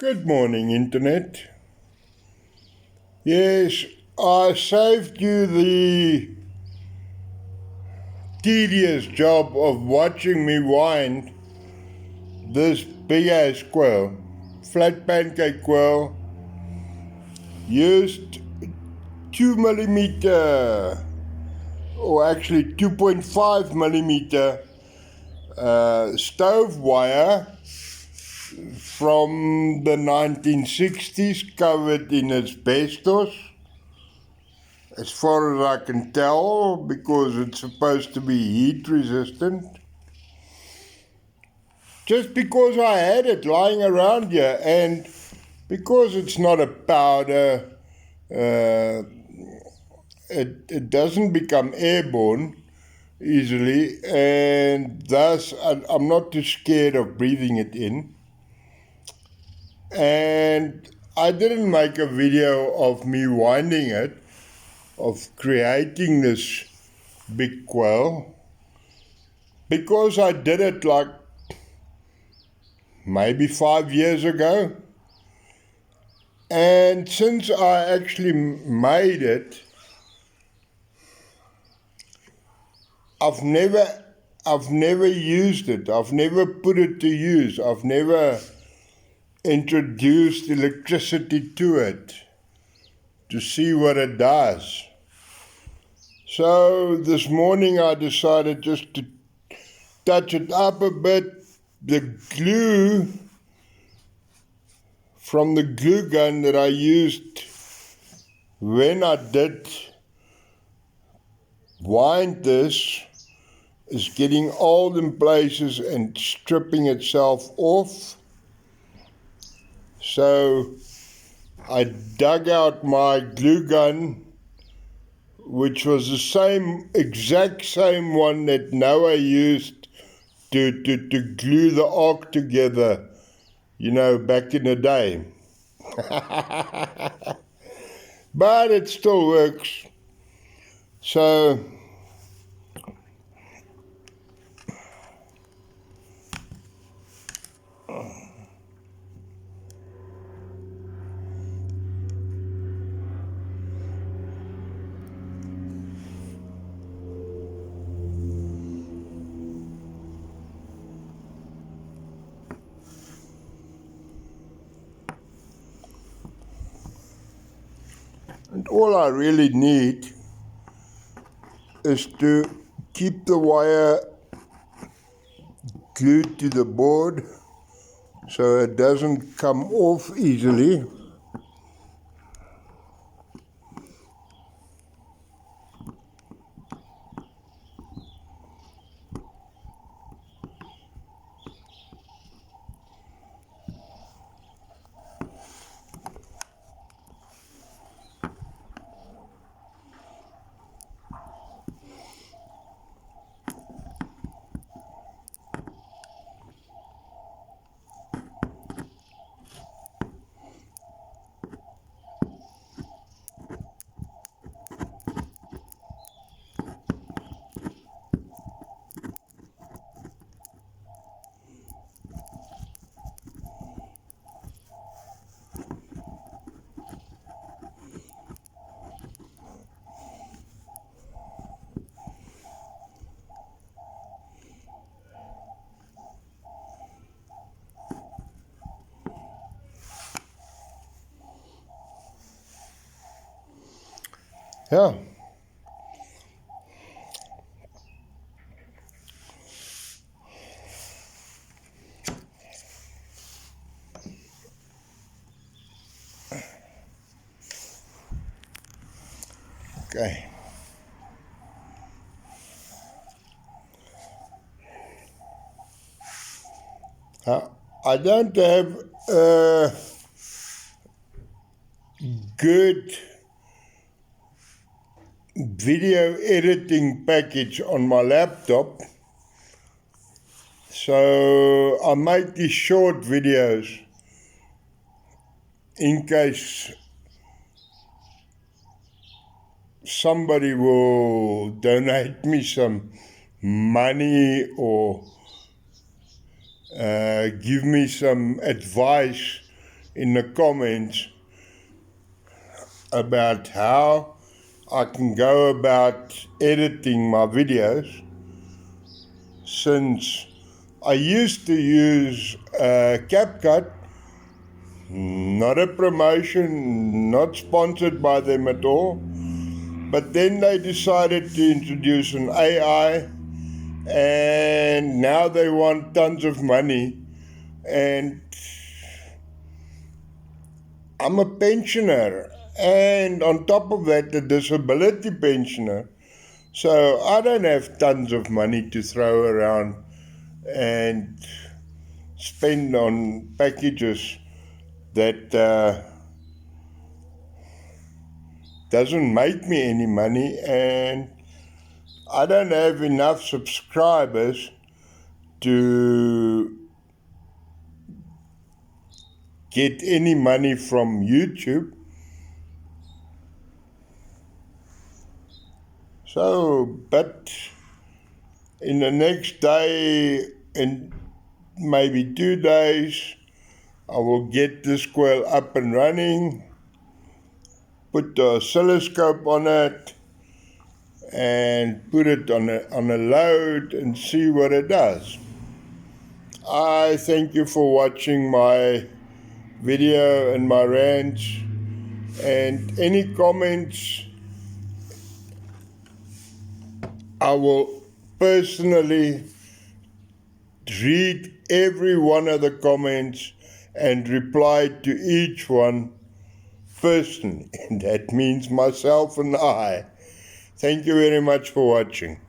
Good morning, Internet. Yes, I saved you the tedious job of watching me wind this big ass quail, flat pancake quail, used 2mm, or actually 2.5mm stove wire from the 1960s, covered in asbestos, as far as I can tell, because it's supposed to be heat resistant. Just because I had it lying around here, and because it's not a powder, it doesn't become airborne easily, and thus I'm not too scared of breathing it in. And I didn't make a video of me winding it, of creating this big quail, because I did it like maybe 5 years ago. And since I actually made it, I've never used it. I've never put it to use. I've never introduced electricity to it to see what it does. So this morning I decided just to touch it up a bit. The glue from the glue gun that I used when I did wind this is getting old in places and stripping itself off. So I dug out my glue gun, which was the exact same one that Noah used to glue the ark together, back in the day. But it still works. So and all I really need is to keep the wire glued to the board so it doesn't come off easily. Yeah. Okay. I don't have a good video editing package on my laptop, so I make these short videos in case somebody will donate me some money or give me some advice in the comments about how I can go about editing my videos, since I used to use CapCut, not a promotion, not sponsored by them at all, but then they decided to introduce an AI, and now they want tons of money, and I'm a pensioner, and on top of that, a disability pensioner, so I don't have tons of money to throw around and spend on packages that doesn't make me any money, and I don't have enough subscribers to get any money from YouTube. So, but in the next day and maybe 2 days, I will get this coil up and running, put the oscilloscope on it, and put it on a load and see what it does. I thank you for watching my video and my rants, and any comments, I will personally read every one of the comments and reply to each one personally, and that means myself and I. Thank you very much for watching.